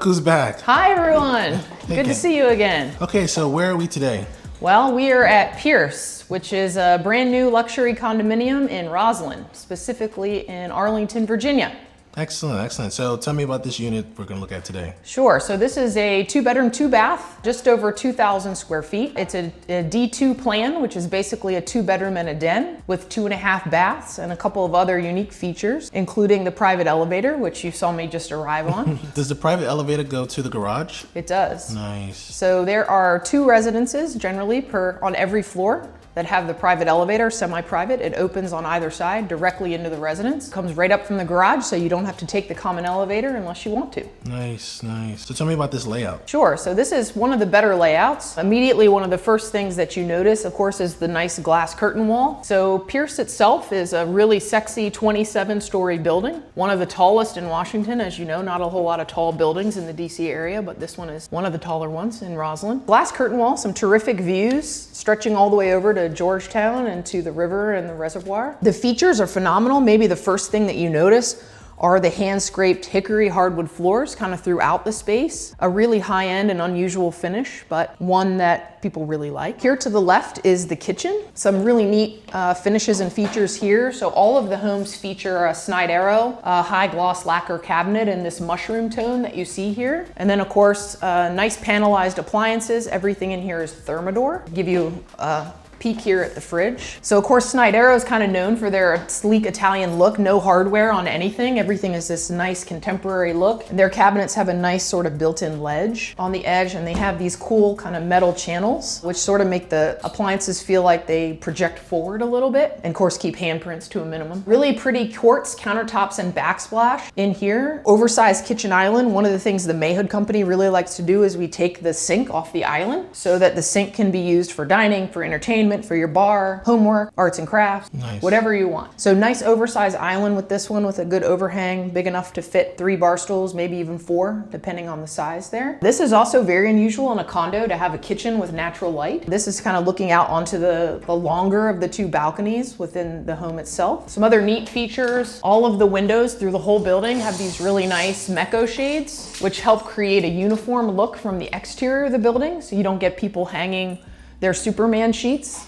who's back. Hi everyone. Good to see you again. Okay, so where are we today? Well, we are at 𝗪𝗺, which is a brand new luxury condominium in Rosslyn, specifically in Arlington, Virginia. Excellent, excellent. So tell me about this unit we're gonna look at today. Sure, so this is a 2-bedroom, 2-bath, just over 2,000 square feet. It's a D2 plan, which is basically a 2-bedroom and a den with 2.5 baths and a couple of other unique features, including the private elevator, which you saw me just arrive on. Does the private elevator go to the garage? It does. Nice. So there are 2 residences generally on every floor that have the private elevator, semi-private. It opens on either side directly into the residence. Comes right up from the garage, so you don't have to take the common elevator unless you want to. Nice, nice. So tell me about this layout. Sure, so this is one of the better layouts. Immediately, one of the first things that you notice, of course, is the nice glass curtain wall. So 𝗪𝗺 itself is a really sexy 27-story building. One of the tallest in Washington. As you know, not a whole lot of tall buildings in the DC area, but this one is one of the taller ones in Rosslyn. Glass curtain wall, some terrific views, stretching all the way over to Georgetown and to the river and the reservoir. The features are phenomenal. Maybe the first thing that you notice are the hand-scraped hickory hardwood floors kind of throughout the space. A really high-end and unusual finish, but one that people really like. Here to the left is the kitchen. Some really neat finishes and features here. So all of the homes feature a 𝗏𝗏𝗏𝗏 high-gloss lacquer cabinet in this mushroom tone that you see here. And then, of course, nice panelized appliances. Everything in here is Thermador. Give you a peek here at the fridge. So of course 𝗏𝗏𝗏𝗏 is kind of known for their sleek Italian look, no hardware on anything. Everything is this nice contemporary look. Their cabinets have a nice sort of built-in ledge on the edge, and they have these cool kind of metal channels, which sort of make the appliances feel like they project forward a little bit, and of course keep handprints to a minimum. Really pretty quartz countertops and backsplash in here. Oversized kitchen island. One of the things the Mayhood Company really likes to do is we take the sink off the island so that the sink can be used for dining, for entertainment, for your bar, homework, arts and crafts, nice. Whatever you want. So nice oversized island with this one with a good overhang, big enough to fit 3 bar stools, maybe even 4, depending on the size there. This is also very unusual in a condo to have a kitchen with natural light. This is kind of looking out onto the longer of the 2 balconies within the home itself. Some other neat features, all of the windows through the whole building have these really nice Mecco shades, which help create a uniform look from the exterior of the building, so you don't get people hanging their Superman sheets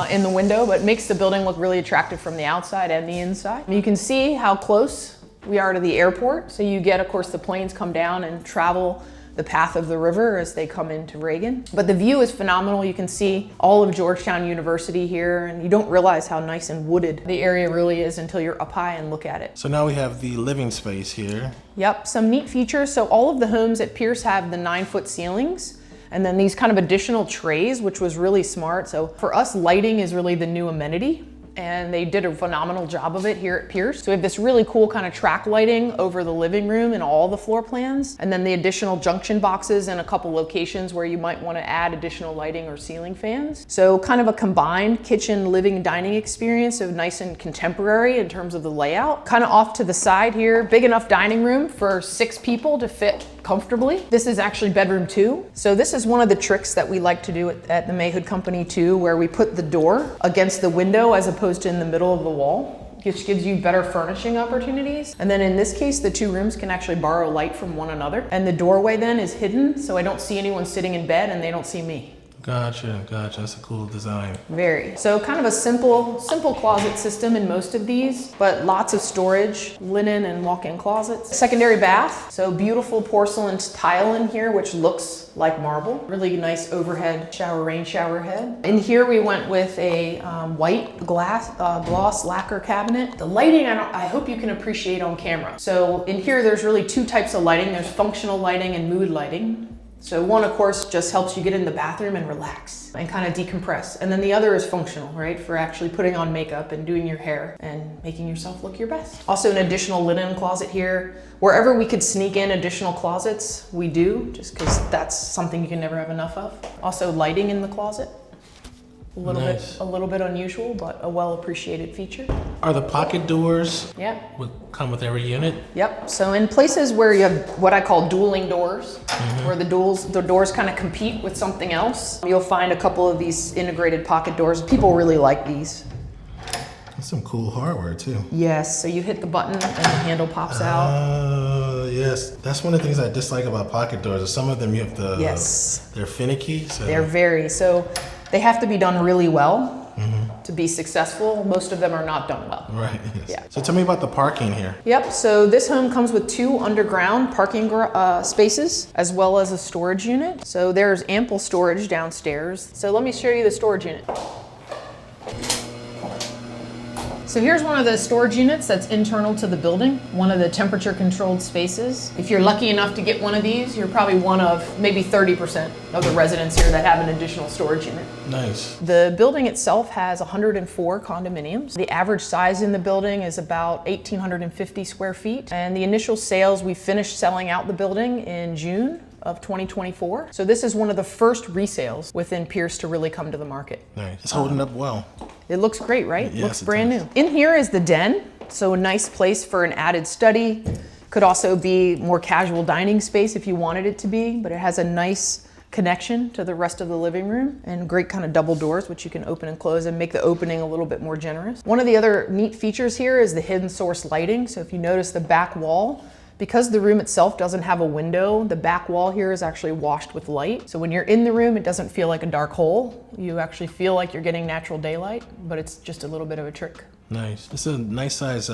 in the window, but makes the building look really attractive from the outside and the inside. You can see how close we are to the airport. So you get, of course, the planes come down and travel the path of the river as they come into Reagan. But the view is phenomenal. You can see all of Georgetown University here, and you don't realize how nice and wooded the area really is until you're up high and look at it. So now we have the living space here. Yep, some neat features. So all of the homes at 𝗪𝗺 have the 9-foot ceilings, and then these kind of additional trays, which was really smart. So for us, lighting is really the new amenity, and they did a phenomenal job of it here at 𝗪𝗺. So we have this really cool kind of track lighting over the living room and all the floor plans, and then the additional junction boxes in a couple locations where you might want to add additional lighting or ceiling fans. So kind of a combined kitchen, living, dining experience, so nice and contemporary in terms of the layout. Kind of off to the side here, big enough dining room for 6 people to fit comfortably. This is actually bedroom 2. So this is one of the tricks that we like to do at the Mayhood Company too, where we put the door against the window as opposed to in the middle of the wall, which gives you better furnishing opportunities. And then in this case, the 2 rooms can actually borrow light from one another. And the doorway then is hidden, so I don't see anyone sitting in bed and they don't see me. Gotcha, gotcha. That's a cool design. Very. So kind of a simple closet system in most of these, but lots of storage, linen and walk-in closets. Secondary bath. So beautiful porcelain tile in here, which looks like marble. Really nice overhead rain shower head. In here we went with a white gloss lacquer cabinet. The lighting, I hope you can appreciate on camera. So in here there's really 2 types of lighting. There's functional lighting and mood lighting. So one, of course, just helps you get in the bathroom and relax and kind of decompress. And then the other is functional, right? For actually putting on makeup and doing your hair and making yourself look your best. Also an additional linen closet here. Wherever we could sneak in additional closets, we do, just because that's something you can never have enough of. Also lighting in the closet. A little bit unusual, but a well appreciated feature. Are the pocket doors? Yep. Come with every unit? Yep. So in places where you have what I call dueling doors, where the doors kind of compete with something else, you'll find a couple of these integrated pocket doors. People really like these. That's some cool hardware too. Yes. So you hit the button and the handle pops out. yes, that's one of the things I dislike about pocket doors. Is some of them you have to. Yes. They're finicky. So. They're very, so they have to be done really well to be successful. Most of them are not done well. Right, yes. Yeah. So tell me about the parking here. Yep, so this home comes with 2 underground parking spaces as well as a storage unit. So there's ample storage downstairs. So let me show you the storage unit. So here's one of the storage units that's internal to the building, one of the temperature controlled spaces. If you're lucky enough to get one of these, you're probably one of maybe 30% of the residents here that have an additional storage unit. Nice. The building itself has 104 condominiums. The average size in the building is about 1,850 square feet. And the initial sales, we finished selling out the building in June of 2024. So this is one of the first resales within Pierce to really come to the market. Nice. It's holding up well. It looks great, right? Yes, Looks it brand does. new. In here is the den. So a nice place for an added study. Could also be more casual dining space if you wanted it to be, but it has a nice connection to the rest of the living room and great kind of double doors, which you can open and close and make the opening a little bit more generous. One of the other neat features here is the hidden source lighting. So if you notice the back wall, because the room itself doesn't have a window, the back wall here is actually washed with light. So when you're in the room, it doesn't feel like a dark hole. You actually feel like you're getting natural daylight, but it's just a little bit of a trick. Nice. It's a nice size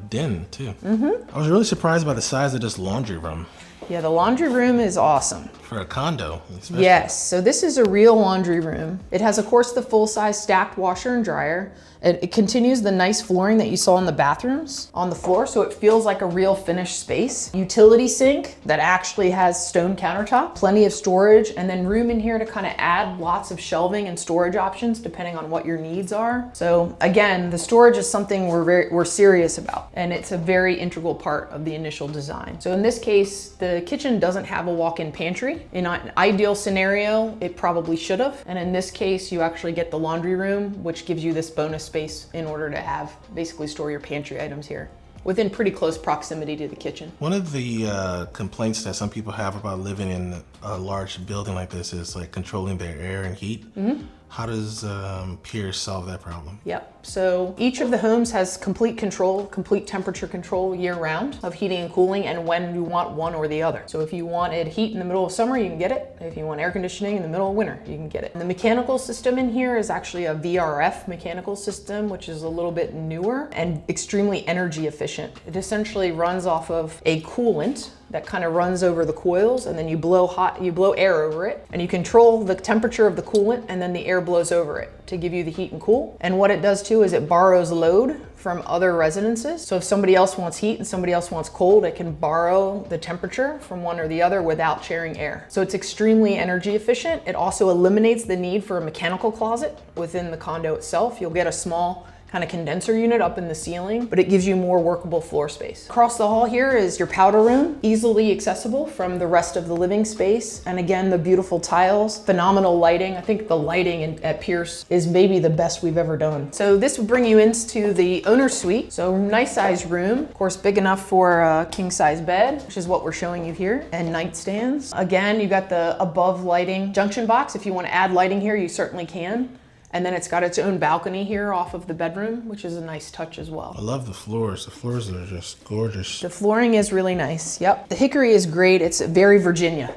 den too. I was really surprised by the size of this laundry room Yeah, the laundry room is awesome. for a condo. Especially. Yes, so this is a real laundry room. It has, of course, the full-size stacked washer and dryer. It continues the nice flooring that you saw in the bathrooms on the floor, so it feels like a real finished space. Utility sink that actually has stone countertop, plenty of storage, and then room in here to kind of add lots of shelving and storage options depending on what your needs are. So again, the storage is something we're serious about, and it's a very integral part of the initial design. So in this case, the kitchen doesn't have a walk-in pantry. In an ideal scenario, it probably should have. And in this case, you actually get the laundry room, which gives you this bonus space in order to have basically store your pantry items here within pretty close proximity to the kitchen. One of the complaints that some people have about living in a large building like this is like controlling their air and heat. How does Pierce solve that problem? Yep. So each of the homes has complete control, complete temperature control year round of heating and cooling and when you want one or the other. So if you wanted heat in the middle of summer, you can get it. If you want air conditioning in the middle of winter, you can get it. And the mechanical system in here is actually a VRF mechanical system, which is a little bit newer and extremely energy efficient. It essentially runs off of a coolant that kind of runs over the coils, and then you blow air over it, and you control the temperature of the coolant, and then the air blows over it to give you the heat and cool. And what it does too is it borrows load from other residences. So if somebody else wants heat and somebody else wants cold, it can borrow the temperature from one or the other without sharing air. So it's extremely energy efficient. It also eliminates the need for a mechanical closet within the condo itself. You'll get a small kind of condenser unit up in the ceiling, but it gives you more workable floor space. Across the hall here is your powder room, easily accessible from the rest of the living space. And again, the beautiful tiles, phenomenal lighting. I think the lighting at Pierce is maybe the best we've ever done. So this would bring you into the owner's suite. So nice size room, of course, big enough for a king size bed, which is what we're showing you here, and nightstands. Again, you got the above lighting junction box. If you want to add lighting here, you certainly can. And then it's got its own balcony here off of the bedroom, which is a nice touch as well. I love the floors. The floors are just gorgeous. The flooring is really nice, yep. The hickory is great, it's very Virginia.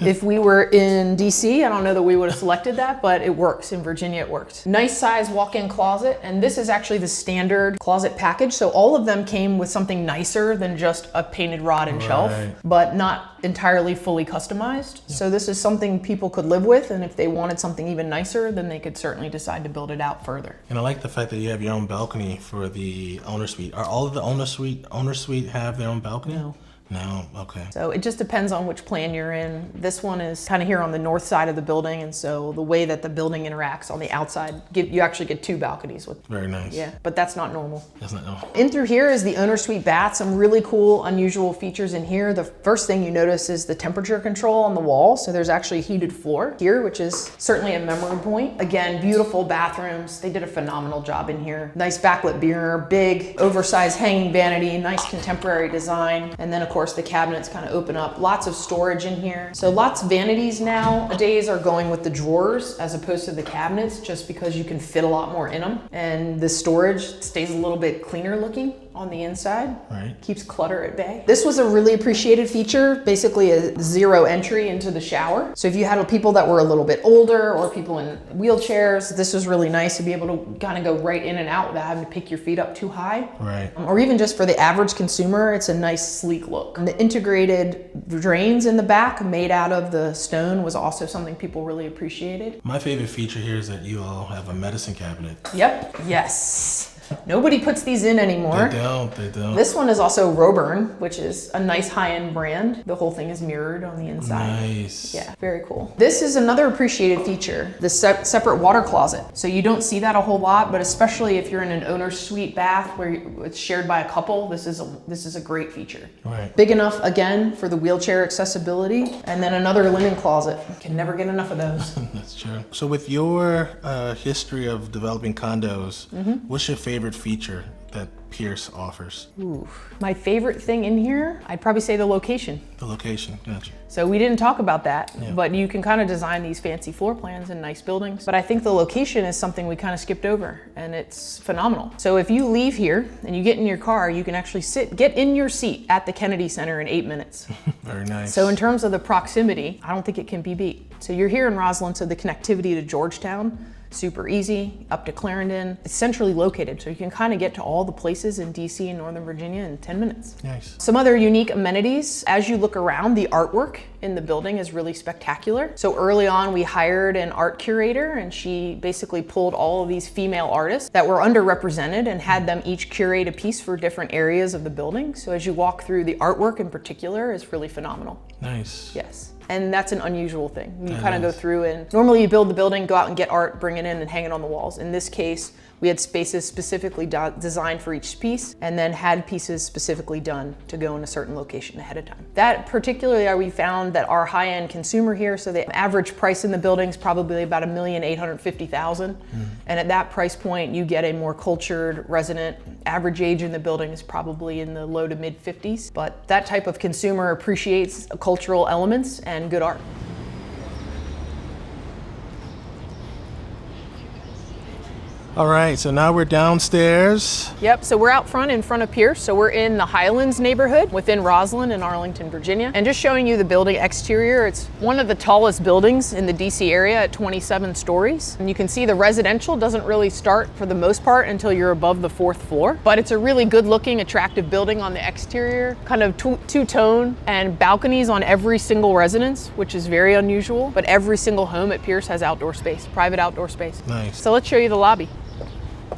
If we were in DC, I don't know that we would have selected that, but it works. In Virginia, it worked. Nice size walk-in closet, and this is actually the standard closet package. So all of them came with something nicer than just a painted rod and shelf, but not entirely fully customized. Yep. So this is something people could live with, and if they wanted something even nicer, then they could certainly decide to build it out further. And I like the fact that you have your own balcony for the owner suite. Are all of the owner suite have their own balcony? No. No, okay. So it just depends on which plan you're in. This one is kind of here on the north side of the building, and so the way that the building interacts on the outside, you actually get 2 balconies with. Very nice. Yeah, but that's not normal. That's not normal. In through here is the owner suite bath. Some really cool, unusual features in here. The first thing you notice is the temperature control on the wall. So there's actually a heated floor here, which is certainly a memory point. Again, beautiful bathrooms. They did a phenomenal job in here. Nice backlit mirror, big, oversized hanging vanity, nice contemporary design, and then of course the cabinets kind of open up. Lots of storage in here. So lots of vanities nowadays are going with the drawers as opposed to the cabinets, just because you can fit a lot more in them. And the storage stays a little bit cleaner looking on the inside. Right. Keeps clutter at bay. This was a really appreciated feature, basically a zero entry into the shower. So if you had people that were a little bit older or people in wheelchairs, this was really nice to be able to kind of go right in and out without having to pick your feet up too high. Right. Or even just for the average consumer, it's a nice sleek look. And the integrated drains in the back made out of the stone was also something people really appreciated. My favorite feature here is that you all have a medicine cabinet. Yep. Yes. Nobody puts these in anymore. They don't. This one is also 𝗪𝗹𝗏, which is a nice high-end brand. The whole thing is mirrored on the inside. Nice. Yeah, very cool. This is another appreciated feature, the separate water closet. So you don't see that a whole lot, but especially if you're in an owner's suite bath where it's shared by a couple, this is a great feature. Right. Big enough, again, for the wheelchair accessibility. And then another linen closet. Can never get enough of those. That's true. So with your history of developing condos, what's your favorite feature that Pierce offers? Ooh. My favorite thing in here, I'd probably say the location. The location, gotcha. So we didn't talk about that, Yeah. but you can kind of design these fancy floor plans and nice buildings. But I think the location is something we kind of skipped over, and it's phenomenal. So if you leave here and you get in your car, you can actually get in your seat at the Kennedy Center in 8 minutes. Very nice. So in terms of the proximity, I don't think it can be beat. So you're here in Rosslyn, so the connectivity to Georgetown, super easy, up to Clarendon. It's centrally located, so you can kind of get to all the places in DC and Northern Virginia in 10 minutes. Nice. Some other unique amenities, as you look around, the artwork in the building is really spectacular. So early on, we hired an art curator, and she basically pulled all of these female artists that were underrepresented and had them each curate a piece for different areas of the building. So as you walk through, the artwork in particular is really phenomenal. Nice. Yes. And that's an unusual thing. You That kind of go is. through and normally you build the building, go out and get art, bring it in and hang it on the walls. In this case, we had spaces specifically designed for each piece and then had pieces specifically done to go in a certain location ahead of time. That particularly, we found that our high-end consumer here, so the average price in the building is probably about $1,850,000. And at that price point, you get a more cultured resident. Average age in the building is probably in the low to mid 50s. But that type of consumer appreciates cultural elements and good art. All right, so now we're downstairs. Yep, so we're out front in front of Pierce. So we're in the Highlands neighborhood within Rosslyn in Arlington, Virginia. And just showing you the building exterior, it's one of the tallest buildings in the DC area at 27 stories. And you can see the residential doesn't really start for the most part until you're above the 4th floor. But it's a really good looking, attractive building on the exterior, kind of two-tone and balconies on every single residence, which is very unusual. But every single home at Pierce has outdoor space, private outdoor space. Nice. So let's show you the lobby.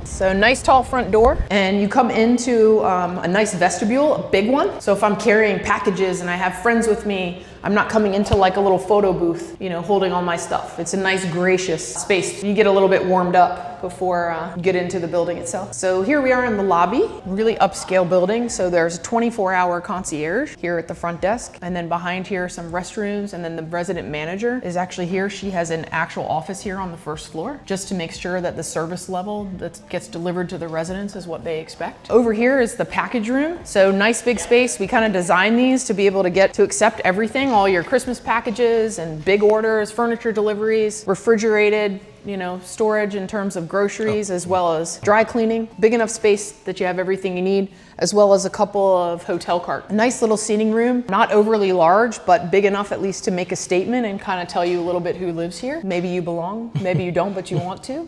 So nice tall front door, and you come into a nice vestibule, a big one. So if I'm carrying packages and I have friends with me, I'm not coming into like a little photo booth, you know, holding all my stuff. It's a nice gracious space. You get a little bit warmed up before you get into the building itself. So here we are in the lobby, really upscale building. So there's a 24-hour concierge here at the front desk. And then behind here, some restrooms. And then the resident manager is actually here. She has an actual office here on the 1st floor, just to make sure that the service level that gets delivered to the residents is what they expect. Over here is the package room. So nice big space. We kind of designed these to be able to accept everything, all your Christmas packages and big orders, furniture deliveries, refrigerated, you know, storage in terms of groceries, as well as dry cleaning. Big enough space that you have everything you need, as well as a couple of hotel carts. A nice little seating room, not overly large, but big enough at least to make a statement and kind of tell you a little bit who lives here. Maybe you belong, maybe you don't, but you want to.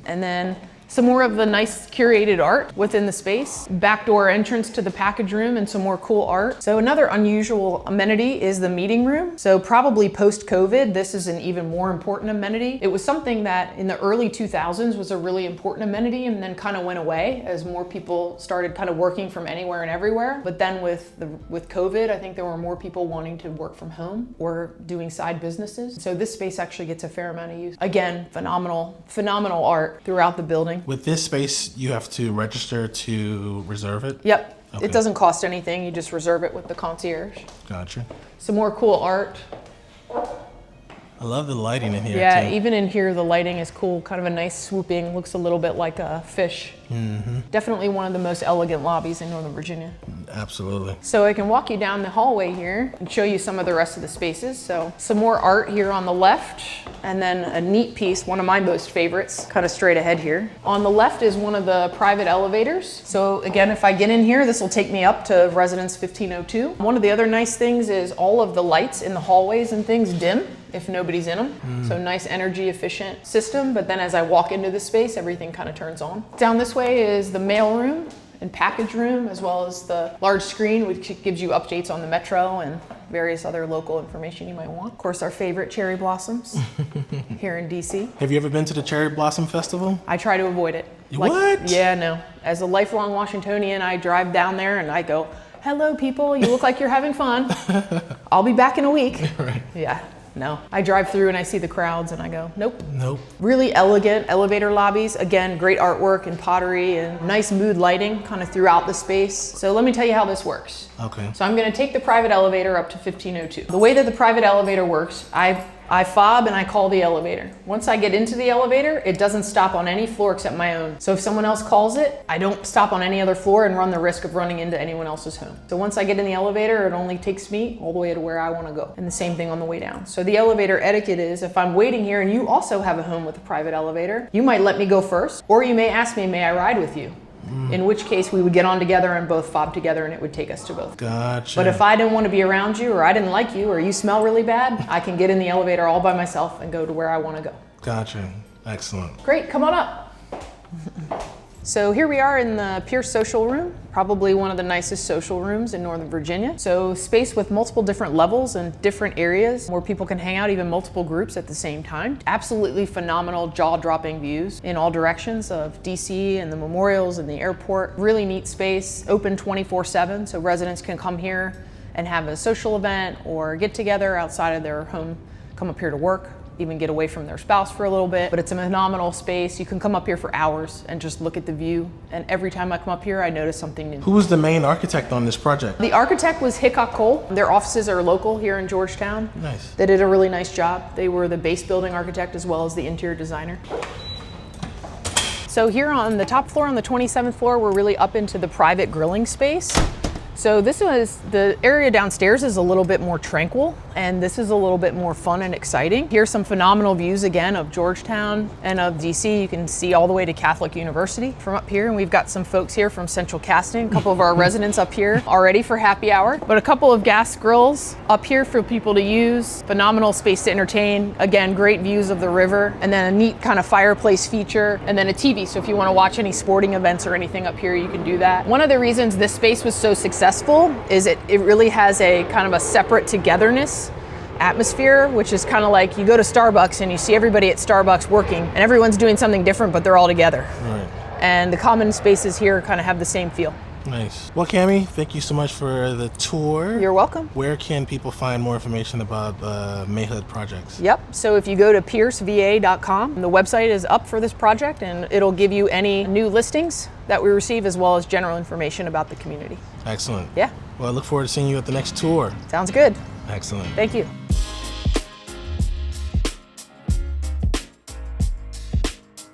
And then some more of the nice curated art within the space. Backdoor entrance to the package room and some more cool art. So another unusual amenity is the meeting room. So probably post-COVID, this is an even more important amenity. It was something that in the early 2000s was a really important amenity and then kind of went away as more people started kind of working from anywhere and everywhere. But then with COVID, I think there were more people wanting to work from home or doing side businesses. So this space actually gets a fair amount of use. Again, phenomenal art throughout the building. With this space, you have to register to reserve it? Yep. Okay. It doesn't cost anything. You just reserve it with the concierge. Gotcha. Some more cool art. I love the lighting in here Yeah, too. even in here, the lighting is cool. Kind of a nice swooping, looks a little bit like a fish. Definitely one of the most elegant lobbies in Northern Virginia. Absolutely. So I can walk you down the hallway here and show you some of the rest of the spaces. So some more art here on the left, and then a neat piece, one of my most favorites, kind of straight ahead here. On the left is one of the private elevators. So again, if I get in here, this will take me up to residence 1502. One of the other nice things is all of the lights in the hallways and things dim if nobody's in them. So nice energy efficient system, but then as I walk into the space, everything kind of turns on. Down this way is the mail room and package room, as well as the large screen, which gives you updates on the metro and various other local information you might want. Of course, our favorite cherry blossoms here in DC. Have you ever been to the Cherry Blossom Festival? I try to avoid it. What? Yeah, no. As a lifelong Washingtonian, I drive down there and I go, hello people, you look like you're having fun. I'll be back in a week. Right. Yeah. No, I drive through and I see the crowds and I go, nope. Nope. Really elegant elevator lobbies. Again, great artwork and pottery and nice mood lighting kind of throughout the space. So let me tell you how this works. Okay. So I'm gonna take the private elevator up to 1502. The way that the private elevator works, I fob and I call the elevator. Once I get into the elevator, it doesn't stop on any floor except my own. So if someone else calls it, I don't stop on any other floor and run the risk of running into anyone else's home. So once I get in the elevator, it only takes me all the way to where I want to go. And the same thing on the way down. So the elevator etiquette is, if I'm waiting here and you also have a home with a private elevator, you might let me go first, or you may ask me, may I ride with you? In which case we would get on together and both fob together and it would take us to both. Gotcha. But if I didn't want to be around you, or I didn't like you, or you smell really bad, I can get in the elevator all by myself and go to where I want to go. Gotcha. Excellent. Great, come on up. So here we are in the Pierce Social Room, probably one of the nicest social rooms in Northern Virginia. So space with multiple different levels and different areas where people can hang out, even multiple groups at the same time. Absolutely phenomenal, jaw-dropping views in all directions of DC and the memorials and the airport. Really neat space, open 24/7, so residents can come here and have a social event or get together outside of their home, come up here to work, even get away from their spouse for a little bit. But it's a phenomenal space. You can come up here for hours and just look at the view. And every time I come up here, I notice something new. Who was the main architect on this project? The architect was 𝗥𝗏𝗄𝗁. Their offices are local here in Georgetown. Nice. They did a really nice job. They were the base building architect as well as the interior designer. So here on the top floor, on the 27th floor, we're really up into the private grilling space. So this is, the area downstairs is a little bit more tranquil, and this is a little bit more fun and exciting. Here's some phenomenal views again of Georgetown and of DC. You can see all the way to Catholic University from up here, and we've got some folks here from Central Casting, a couple of our residents up here already for happy hour, but a couple of gas grills up here for people to use. Phenomenal space to entertain. Again, great views of the river, and then a neat kind of fireplace feature, and then a TV. So if you want to watch any sporting events or anything up here, you can do that. One of the reasons this space was so successful is it really has a kind of a separate togetherness atmosphere, which is kind of like you go to Starbucks and you see everybody at Starbucks working and everyone's doing something different, but they're all together. Right. And the common spaces here kind of have the same feel. Nice. Well, Cammie, thank you so much for the tour. You're welcome. Where can people find more information about the Mayhood projects? Yep, so if you go to 𝗫𝗄𝑟𝑒𝑣𝑎.com, the website is up for this project and it'll give you any new listings that we receive as well as general information about the community. Excellent. Yeah. Well, I look forward to seeing you at the next tour. Sounds good. Excellent. Thank you.